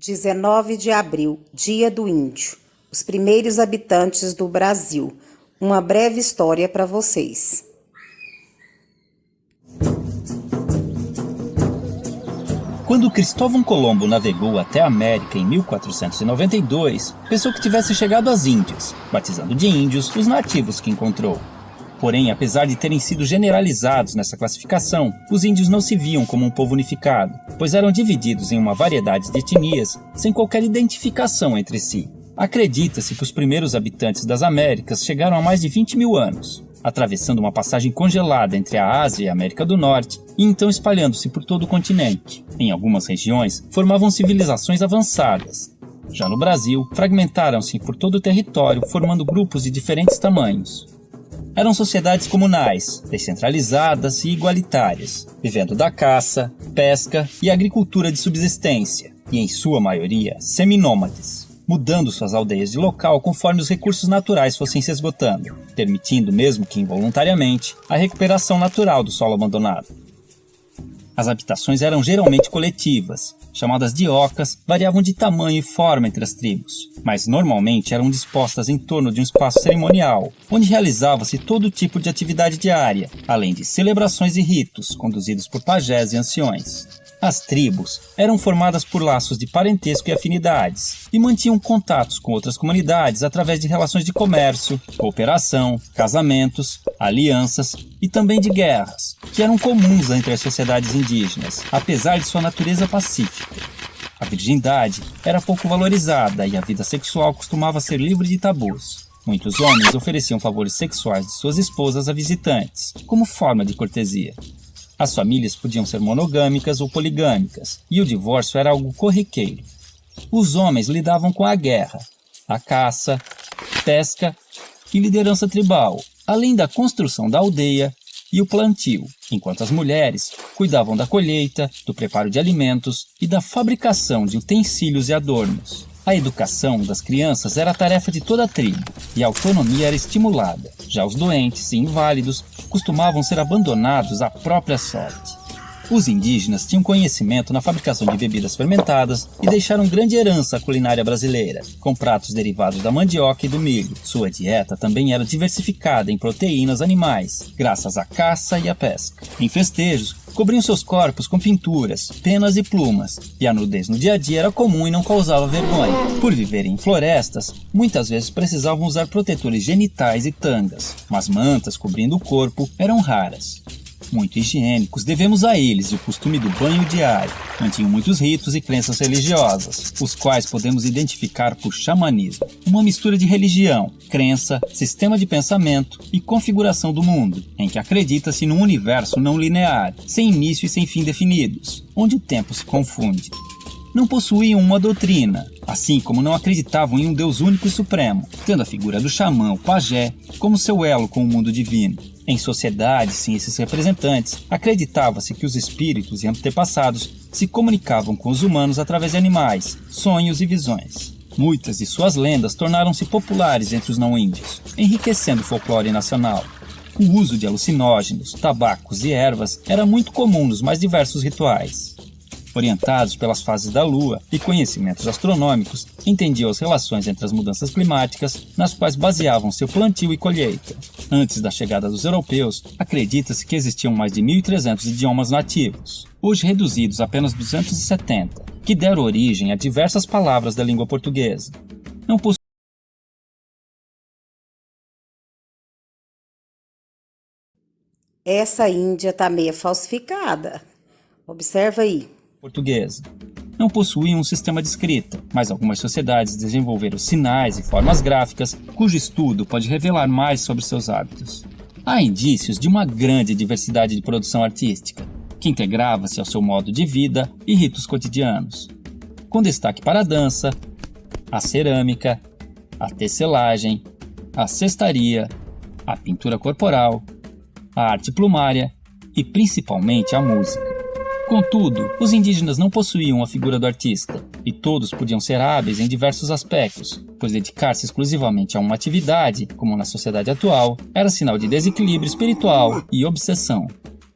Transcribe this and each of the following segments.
19 de abril, Dia do Índio. Os primeiros habitantes do Brasil. Uma breve história para vocês. Quando Cristóvão Colombo navegou até a América em 1492, pensou que tivesse chegado às Índias, batizando de índios os nativos que encontrou. Porém, apesar de terem sido generalizados nessa classificação, os índios não se viam como um povo unificado, pois eram divididos em uma variedade de etnias sem qualquer identificação entre si. Acredita-se que os primeiros habitantes das Américas chegaram há mais de 20 mil anos, atravessando uma passagem congelada entre a Ásia e a América do Norte e então espalhando-se por todo o continente. Em algumas regiões, formavam civilizações avançadas. Já no Brasil, fragmentaram-se por todo o território, formando grupos de diferentes tamanhos. Eram sociedades comunais, descentralizadas e igualitárias, vivendo da caça, pesca e agricultura de subsistência, e em sua maioria seminômades, mudando suas aldeias de local conforme os recursos naturais fossem se esgotando, permitindo, mesmo que involuntariamente, a recuperação natural do solo abandonado. As habitações eram geralmente coletivas, chamadas de ocas, variavam de tamanho e forma entre as tribos, mas normalmente eram dispostas em torno de um espaço cerimonial, onde realizava-se todo tipo de atividade diária, além de celebrações e ritos conduzidos por pajés e anciões. As tribos eram formadas por laços de parentesco e afinidades, e mantinham contatos com outras comunidades através de relações de comércio, cooperação, casamentos, alianças e também de guerras, que eram comuns entre as sociedades indígenas, apesar de sua natureza pacífica. A virgindade era pouco valorizada e a vida sexual costumava ser livre de tabus. Muitos homens ofereciam favores sexuais de suas esposas a visitantes, como forma de cortesia. As famílias podiam ser monogâmicas ou poligâmicas, e o divórcio era algo corriqueiro. Os homens lidavam com a guerra, a caça, pesca e liderança tribal, além da construção da aldeia e o plantio, enquanto as mulheres cuidavam da colheita, do preparo de alimentos e da fabricação de utensílios e adornos. A educação das crianças era a tarefa de toda a tribo, e a autonomia era estimulada. Já os doentes e inválidos costumavam ser abandonados à própria sorte. Os indígenas tinham conhecimento na fabricação de bebidas fermentadas e deixaram grande herança à culinária brasileira, com pratos derivados da mandioca e do milho. Sua dieta também era diversificada em proteínas animais, graças à caça e à pesca. Em festejos, cobriam seus corpos com pinturas, penas e plumas, e a nudez no dia a dia era comum e não causava vergonha. Por viverem em florestas, muitas vezes precisavam usar protetores genitais e tangas, mas mantas cobrindo o corpo eram raras. Muito higiênicos, devemos a eles o costume do banho diário. Mantinham muitos ritos e crenças religiosas, os quais podemos identificar por xamanismo, uma mistura de religião, crença, sistema de pensamento e configuração do mundo, em que acredita-se num universo não linear, sem início e sem fim definidos, onde o tempo se confunde. Não possuíam uma doutrina, assim como não acreditavam em um Deus único e supremo, tendo a figura do xamã, o pajé, como seu elo com o mundo divino. Em sociedades sem esses representantes, acreditava-se que os espíritos e antepassados se comunicavam com os humanos através de animais, sonhos e visões. Muitas de suas lendas tornaram-se populares entre os não-índios, enriquecendo o folclore nacional. O uso de alucinógenos, tabacos e ervas era muito comum nos mais diversos rituais. Orientados pelas fases da lua e conhecimentos astronômicos, entendiam as relações entre as mudanças climáticas, nas quais baseavam seu plantio e colheita. Antes da chegada dos europeus, acredita-se que existiam mais de 1.300 idiomas nativos, hoje reduzidos a apenas 270, que deram origem a diversas palavras da língua portuguesa. Não Essa Índia tá meio falsificada. Observa aí. Não possuíam um sistema de escrita, mas algumas sociedades desenvolveram sinais e formas gráficas, cujo estudo pode revelar mais sobre seus hábitos. Há indícios de uma grande diversidade de produção artística, que integrava-se ao seu modo de vida e ritos cotidianos, com destaque para a dança, a cerâmica, a tecelagem, a cestaria, a pintura corporal, a arte plumária e principalmente a música. Contudo, os indígenas não possuíam a figura do artista, e todos podiam ser hábeis em diversos aspectos, pois dedicar-se exclusivamente a uma atividade, como na sociedade atual, era sinal de desequilíbrio espiritual e obsessão.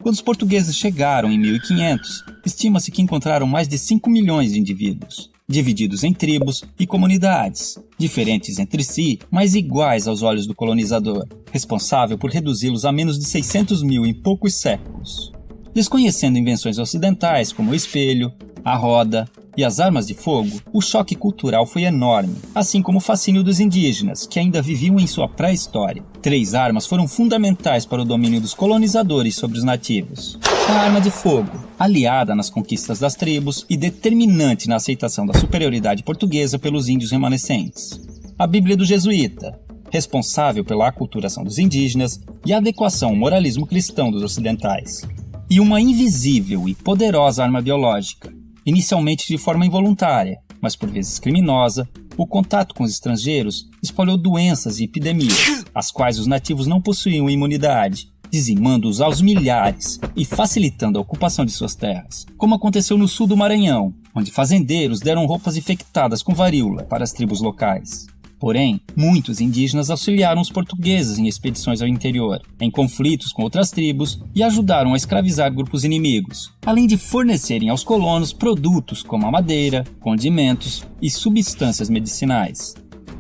Quando os portugueses chegaram em 1500, estima-se que encontraram mais de 5 milhões de indivíduos. divididos em tribos e comunidades, diferentes entre si, mas iguais aos olhos do colonizador, responsável por reduzi-los a menos de 600 mil em poucos séculos. Desconhecendo invenções ocidentais como o espelho, a roda e as armas de fogo, o choque cultural foi enorme, assim como o fascínio dos indígenas, que ainda viviam em sua pré-história. 3 armas foram fundamentais para o domínio dos colonizadores sobre os nativos. A arma de fogo, aliada nas conquistas das tribos e determinante na aceitação da superioridade portuguesa pelos índios remanescentes. A Bíblia do Jesuíta, responsável pela aculturação dos indígenas e a adequação ao moralismo cristão dos ocidentais. E uma invisível e poderosa arma biológica, inicialmente de forma involuntária, mas por vezes criminosa, o contato com os estrangeiros espalhou doenças e epidemias, às quais os nativos não possuíam imunidade, dizimando-os aos milhares e facilitando a ocupação de suas terras, como aconteceu no sul do Maranhão, onde fazendeiros deram roupas infectadas com varíola para as tribos locais. Porém, muitos indígenas auxiliaram os portugueses em expedições ao interior, em conflitos com outras tribos e ajudaram a escravizar grupos inimigos, além de fornecerem aos colonos produtos como a madeira, condimentos e substâncias medicinais.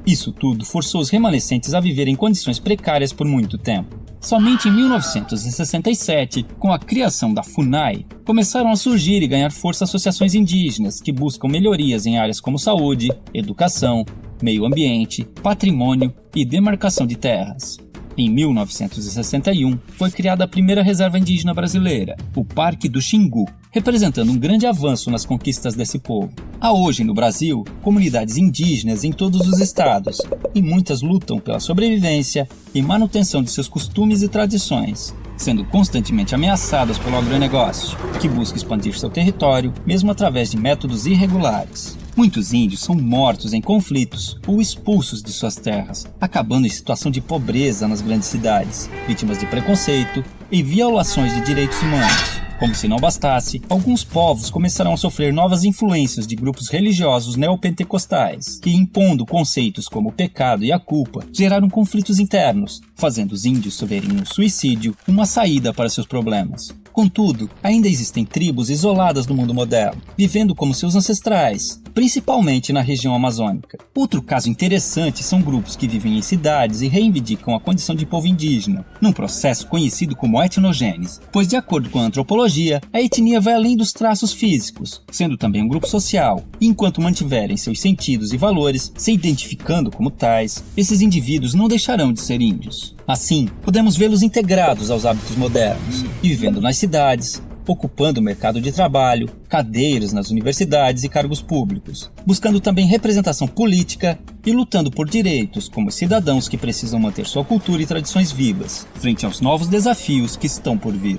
Isso tudo forçou os remanescentes a viver em condições precárias por muito tempo. Somente em 1967, com a criação da FUNAI, começaram a surgir e ganhar força associações indígenas que buscam melhorias em áreas como saúde, educação, meio ambiente, patrimônio e demarcação de terras. Em 1961, foi criada a primeira reserva indígena brasileira, o Parque do Xingu, representando um grande avanço nas conquistas desse povo. Há hoje no Brasil comunidades indígenas em todos os estados, e muitas lutam pela sobrevivência e manutenção de seus costumes e tradições, sendo constantemente ameaçadas pelo agronegócio, que busca expandir seu território, mesmo através de métodos irregulares. Muitos índios são mortos em conflitos ou expulsos de suas terras, acabando em situação de pobreza nas grandes cidades, vítimas de preconceito e violações de direitos humanos. Como se não bastasse, alguns povos começaram a sofrer novas influências de grupos religiosos neopentecostais, que, impondo conceitos como o pecado e a culpa, geraram conflitos internos, fazendo os índios verem no suicídio uma saída para seus problemas. Contudo, ainda existem tribos isoladas no mundo moderno, vivendo como seus ancestrais, principalmente na região amazônica. Outro caso interessante são grupos que vivem em cidades e reivindicam a condição de povo indígena, num processo conhecido como etnogênese, pois, de acordo com a antropologia, a etnia vai além dos traços físicos, sendo também um grupo social, e enquanto mantiverem seus sentidos e valores, se identificando como tais, esses indivíduos não deixarão de ser índios. Assim, podemos vê-los integrados aos hábitos modernos, e vivendo nas cidades, ocupando o mercado de trabalho, cadeiras nas universidades e cargos públicos, buscando também representação política e lutando por direitos como cidadãos que precisam manter sua cultura e tradições vivas, frente aos novos desafios que estão por vir.